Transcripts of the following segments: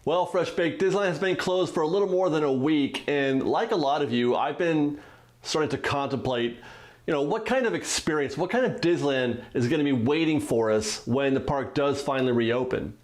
Well, Fresh Baked, Disneyland has been closed for a little more than a week, and like a lot of you, I've been starting to contemplate, what kind of experience, what kind of Disneyland is going to be waiting for us when the park does finally reopen.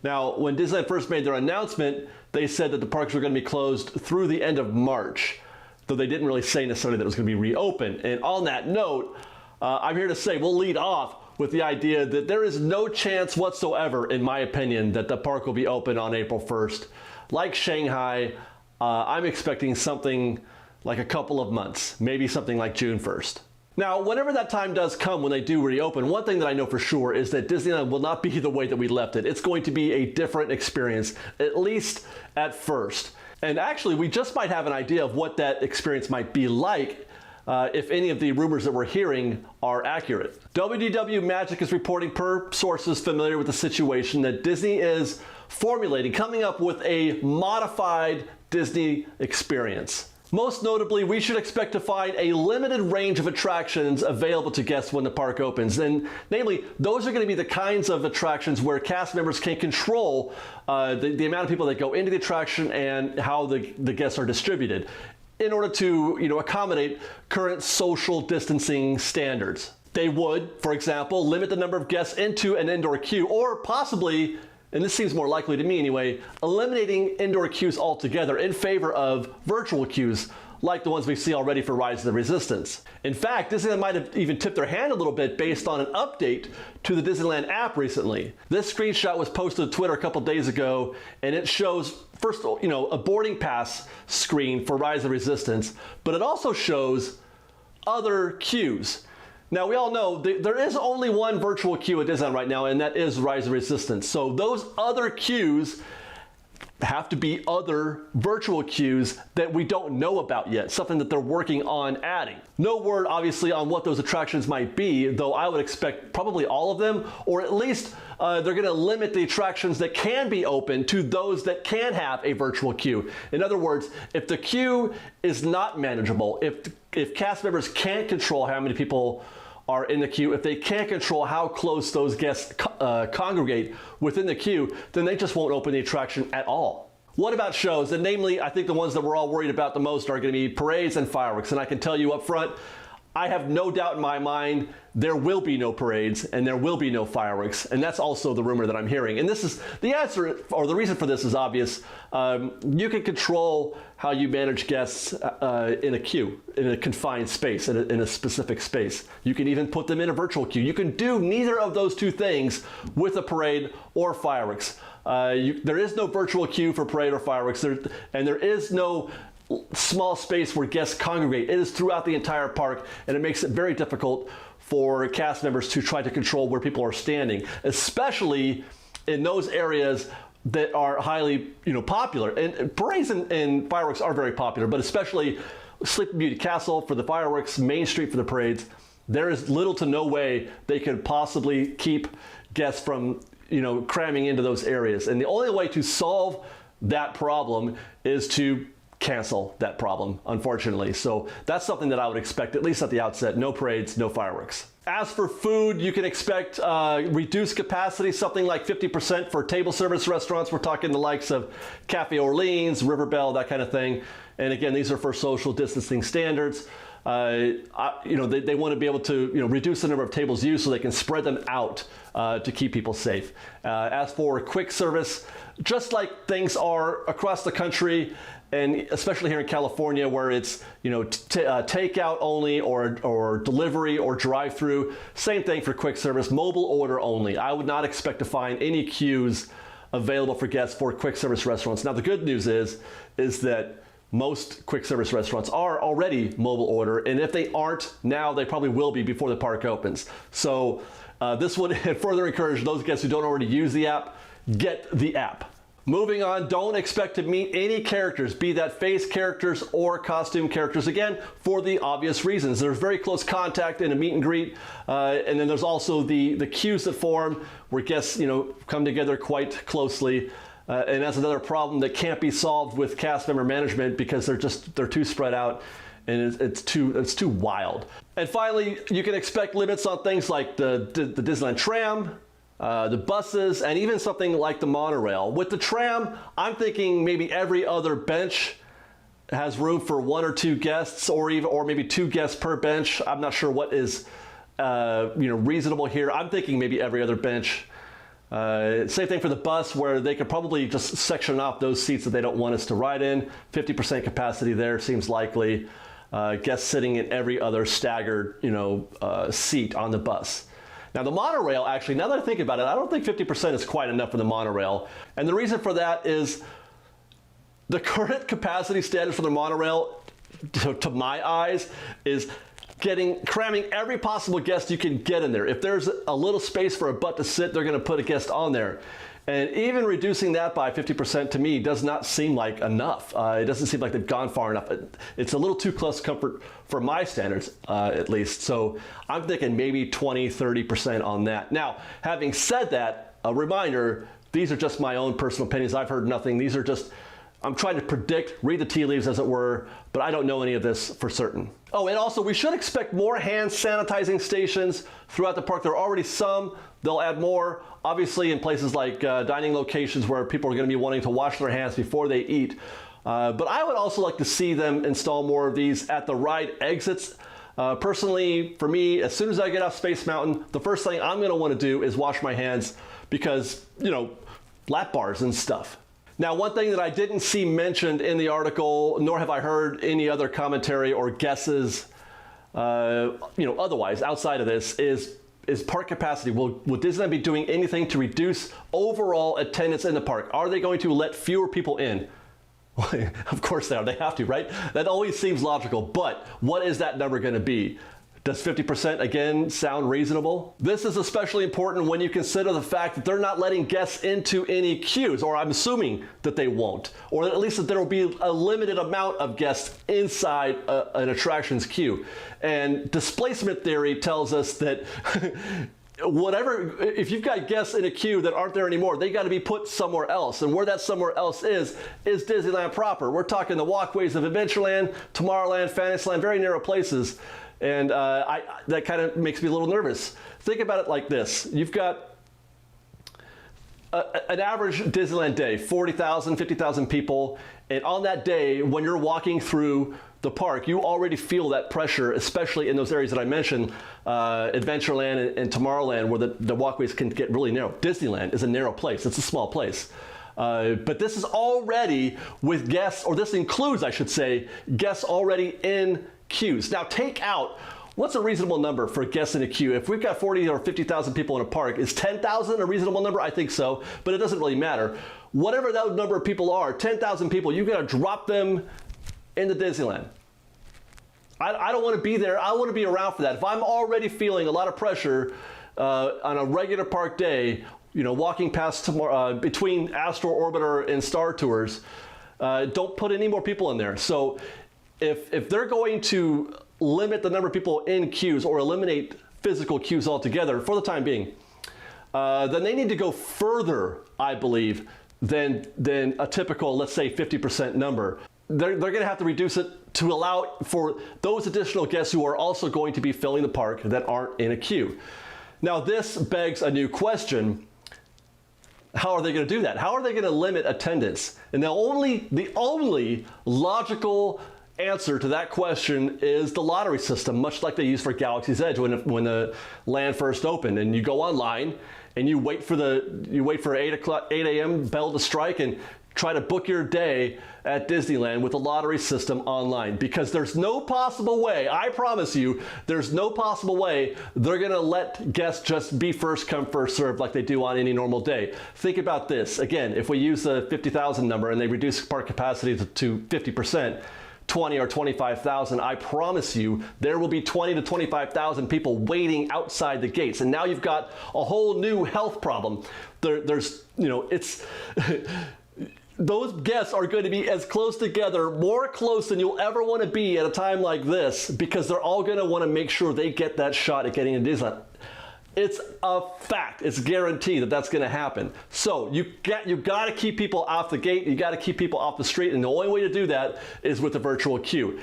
Now, when Disneyland first made their announcement, they said that the parks were going to be closed through the end of March, though they didn't really say necessarily that it was going to be reopened. And on that note, I'm here to say we'll lead off with the idea that there is no chance whatsoever, in my opinion, that the park will be open on April 1st. Like Shanghai, I'm expecting something like a couple of months, maybe something like June 1st. Now, whenever that time does come when they do reopen, one thing that I know for sure is that Disneyland will not be the way that we left it. It's going to be a different experience, at least at first. And actually, we just might have an idea of what that experience might be like if any of the rumors that we're hearing are accurate. WDW Magic is reporting, per sources familiar with the situation, that Disney is formulating, coming up with a modified Disney experience. Most notably, we should expect to find a limited range of attractions available to guests when the park opens. And namely, those are going to be the kinds of attractions where cast members can control the amount of people that go into the attraction and how the guests are distributed, in order to accommodate current social distancing standards. They would, for example, limit the number of guests into an indoor queue, or possibly, and this seems more likely to me anyway, eliminating indoor queues altogether in favor of virtual queues like the ones we see already for Rise of the Resistance. In fact, Disneyland might have even tipped their hand a little bit based on an update to the Disneyland app recently. This screenshot was posted to Twitter a couple days ago, and it shows first, a boarding pass screen for Rise of the Resistance, but it also shows other queues. Now, we all know there is only one virtual queue at Disneyland right now, and that is Rise of the Resistance. So those other queues have to be other virtual queues that we don't know about yet, something that they're working on adding. No word, obviously, on what those attractions might be, though I would expect probably all of them, or at least they're going to limit the attractions that can be open to those that can have a virtual queue. In other words, if the queue is not manageable, if cast members can't control how many people are in the queue, if they can't control how close those guests congregate within the queue, then they just won't open the attraction at all. What about shows? And namely, I think the ones that we're all worried about the most are going to be parades and fireworks. And I can tell you up front, I have no doubt in my mind there will be no parades and there will be no fireworks. And that's also the rumor that I'm hearing. And this is the answer, or the reason for this is obvious. You can control how you manage guests in a queue, in a confined space, in a specific space. You can even put them in a virtual queue. You can do neither of those two things with a parade or fireworks. There is no virtual queue for parade or fireworks, and there is no small space where guests congregate. It is throughout the entire park, and it makes it very difficult for cast members to try to control where people are standing, especially in those areas that are highly popular. And parades and fireworks are very popular, but especially Sleeping Beauty Castle for the fireworks, Main Street for the parades. There is little to no way they could possibly keep guests from cramming into those areas. And the only way to solve that problem is to cancel that problem, unfortunately. So that's something that I would expect, at least at the outset. No parades, no fireworks. As for food, you can expect reduced capacity, something like 50% for table service restaurants. We're talking the likes of Cafe Orleans, River Belle, that kind of thing. And again, these are for social distancing standards. They want to be able to reduce the number of tables used so they can spread them out to keep people safe. As for quick service, just like things are across the country, and especially here in California, where it's takeout only or delivery or drive-through, same thing for quick service, mobile order only. I would not expect to find any queues available for guests for quick service restaurants. Now, the good news is that most quick service restaurants are already mobile order, and if they aren't now, they probably will be before the park opens. So this would further encourage those guests who don't already use the app, get the app. Moving on, don't expect to meet any characters, be that face characters or costume characters, again, for the obvious reasons. There's very close contact in a meet and greet, and then there's also the queues that form where guests come together quite closely. And that's another problem that can't be solved with cast member management because they're too spread out, and it's too wild. And finally, you can expect limits on things like the Disneyland tram, the buses, and even something like the monorail. With the tram, I'm thinking maybe every other bench has room for 1 or 2 guests, or maybe 2 guests per bench. I'm not sure what is reasonable here. I'm thinking maybe every other bench. Same thing for the bus, where they could probably just section off those seats that they don't want us to ride in. 50% capacity there seems likely. Guests sitting in every other staggered seat on the bus. Now the monorail, actually, now that I think about it, I don't think 50% is quite enough for the monorail. And the reason for that is the current capacity standard for the monorail, to my eyes, is cramming every possible guest you can get in there. If there's a little space for a butt to sit, they're going to put a guest on there. And even reducing that by 50% to me does not seem like enough. It doesn't seem like they've gone far enough. It's a little too close comfort for my standards, at least. So I'm thinking maybe 20, 30% on that. Now, having said that, a reminder, these are just my own personal opinions. I've heard nothing. These are just, I'm trying to predict, read the tea leaves as it were, but I don't know any of this for certain. Oh, and also we should expect more hand sanitizing stations throughout the park. There are already some. They'll add more, obviously, in places like dining locations where people are going to be wanting to wash their hands before they eat. But I would also like to see them install more of these at the ride exits. Personally, for me, as soon as I get off Space Mountain, the first thing I'm going to want to do is wash my hands because, lap bars and stuff. Now, one thing that I didn't see mentioned in the article, nor have I heard any other commentary or guesses, otherwise outside of this, is park capacity. Will Disneyland be doing anything to reduce overall attendance in the park? Are they going to let fewer people in? Of course they are. They have to, right? That always seems logical. But what is that number going to be? Does 50% again sound reasonable? This is especially important when you consider the fact that they're not letting guests into any queues, or I'm assuming that they won't, or at least that there will be a limited amount of guests inside an attraction's queue. And displacement theory tells us that if you've got guests in a queue that aren't there anymore, they got to be put somewhere else. And where that somewhere else is Disneyland proper. We're talking the walkways of Adventureland, Tomorrowland, Fantasyland, very narrow places. And that kind of makes me a little nervous. Think about it like this. You've got an average Disneyland day, 40,000, 50,000 people. And on that day, when you're walking through the park, you already feel that pressure, especially in those areas that I mentioned, Adventureland and Tomorrowland, where the walkways can get really narrow. Disneyland is a narrow place. It's a small place. But this is already with guests, or this includes, I should say, guests already in queues. Now take out, what's a reasonable number for guests in a queue? If we've got 40 or 50,000 people in a park, is 10,000 a reasonable number? I think so, but it doesn't really matter. Whatever that number of people are, 10,000 people, you've got to drop them into Disneyland. I don't want to be there. I want to be around for that. If I'm already feeling a lot of pressure on a regular park day, walking past between Astro Orbiter and Star Tours, don't put any more people in there. So if they're going to limit the number of people in queues or eliminate physical queues altogether for the time being, then they need to go further, I believe, than a typical, let's say, 50% number. They're going to have to reduce it to allow for those additional guests who are also going to be filling the park that aren't in a queue. Now, this begs a new question. How are they going to do that? How are they going to limit attendance? And the only logical answer to that question is the lottery system, much like they used for Galaxy's Edge when the land first opened. And you go online and you wait for 8 a.m. bell to strike and try to book your day at Disneyland with the lottery system online, because there's no possible way, I promise you, there's no possible way they're gonna let guests just be first come, first served like they do on any normal day. Think about this. Again, if we use the 50,000 number and they reduce park capacity to 50%, 20 or 25,000, I promise you there will be 20 to 25,000 people waiting outside the gates. And now you've got a whole new health problem. Those guests are going to be as close together, more close than you'll ever want to be at a time like this, because they're all going to want to make sure they get that shot at getting into Disneyland. It's a fact. It's guaranteed that that's going to happen. So you got to keep people off the gate. You got to keep people off the street, and the only way to do that is with the virtual queue,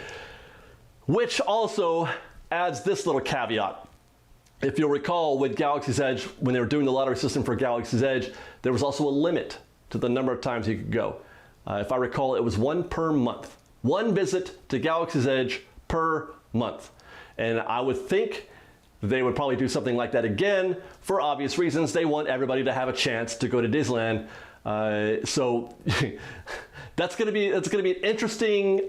which also adds this little caveat. if you'll recall with Galaxy's Edge, when they were doing the lottery system for Galaxy's Edge, there was also a limit to the number of times you could go. If I recall, it was 1 per month. 1 visit to Galaxy's Edge per month. And I would think they would probably do something like that again for obvious reasons. They want everybody to have a chance to go to Disneyland. So that's going to be an interesting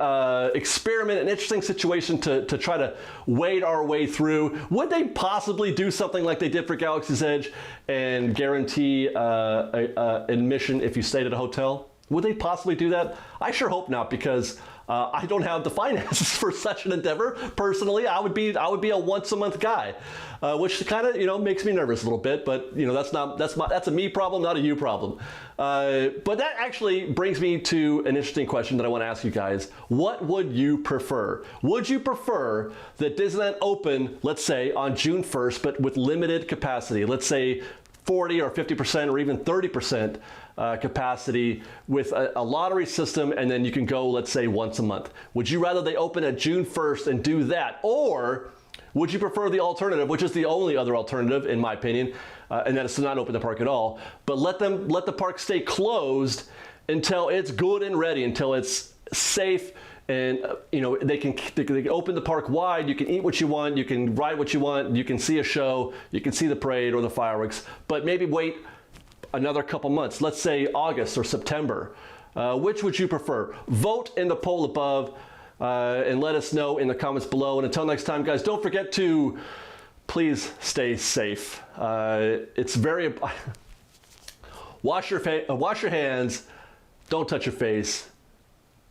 experiment, an interesting situation to try to wade our way through. Would they possibly do something like they did for Galaxy's Edge and guarantee admission if you stayed at a hotel? Would they possibly do that? I sure hope not, because I don't have the finances for such an endeavor. Personally, I would be a once a month guy, which kind of makes me nervous a little bit. But that's a me problem, not a you problem. But that actually brings me to an interesting question that I want to ask you guys. What would you prefer? Would you prefer that Disneyland open, let's say, on June 1st, but with limited capacity? Let's say 40 or 50% or even 30% capacity with a lottery system, and then you can go, let's say, once a month. Would you rather they open at June 1st and do that? Or would you prefer the alternative, which is the only other alternative, in my opinion, and that is to not open the park at all, but let the park stay closed until it's good and ready, until it's safe, and they can open the park wide. You can eat what you want, you can ride what you want, you can see a show, you can see the parade or the fireworks, but maybe wait another couple months, let's say August or September. Which would you prefer? Vote in the poll above and let us know in the comments below. And until next time, guys, don't forget to please stay safe. It's very wash your hands, don't touch your face,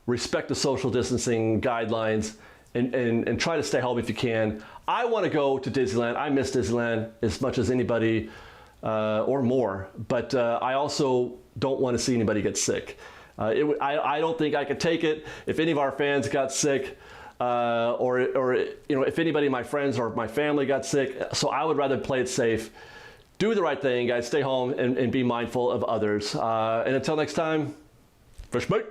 respect the social distancing guidelines, and try to stay home if you can. I want to go to Disneyland. I miss Disneyland as much as anybody or more, but I also don't want to see anybody get sick. I don't think I could take it if any of our fans got sick, or if anybody of my friends or my family got sick. So I would rather play it safe. Do the right thing, guys. Stay home and be mindful of others. And until next time, fish bait.